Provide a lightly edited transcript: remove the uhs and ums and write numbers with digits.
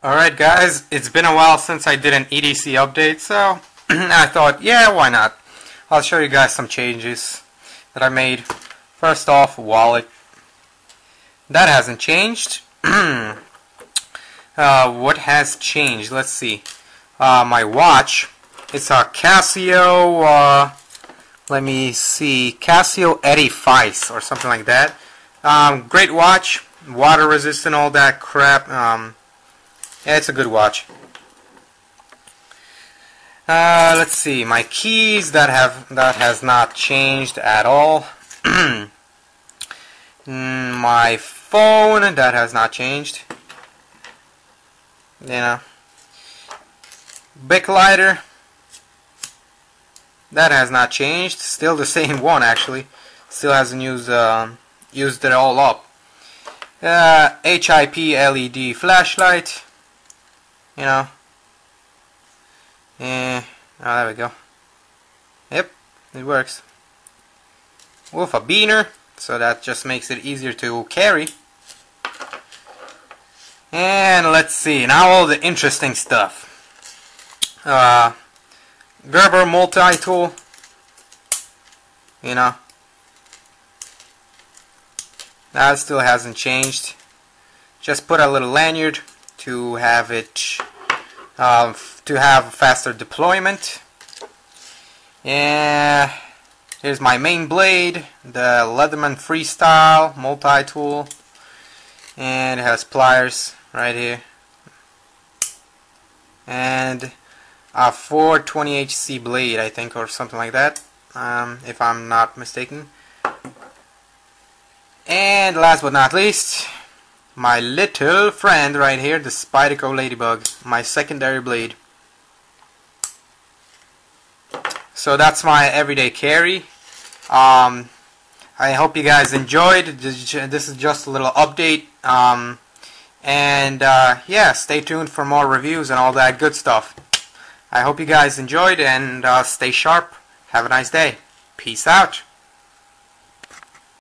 Alright guys, it's been a while since I did an EDC update, so I thought, yeah, why not? I'll show you guys some changes that I made. First off, wallet. That hasn't changed. What has changed? Let's see. My watch. It's a Casio, let me see, Casio Edifice or something like that. Great watch, water resistant, all that crap. Yeah, it's a good watch. Let's see, my keys that has not changed at all. My phone that has not changed. You know, Bic lighter that has not changed. Still the same one actually. Still hasn't used it all up. HIP LED flashlight. You know. Oh, there we go. Yep, it works. With a beaner, so that just makes it easier to carry. And let's see, now all the interesting stuff. Gerber multi-tool. You know. That still hasn't changed. Just put a little lanyard to have it to have faster deployment. Yeah, here's my main blade, the Leatherman Freestyle multi-tool, and it has pliers right here, and a 420HC blade, I think, or something like that, if I'm not mistaken. And last but not least, my little friend right here, the Spyderco Ladybug, my secondary blade. So that's my everyday carry. I hope you guys enjoyed. This is just a little update. Yeah, stay tuned for more reviews and all that good stuff. I hope you guys enjoyed, and stay sharp. Have a nice day. Peace out.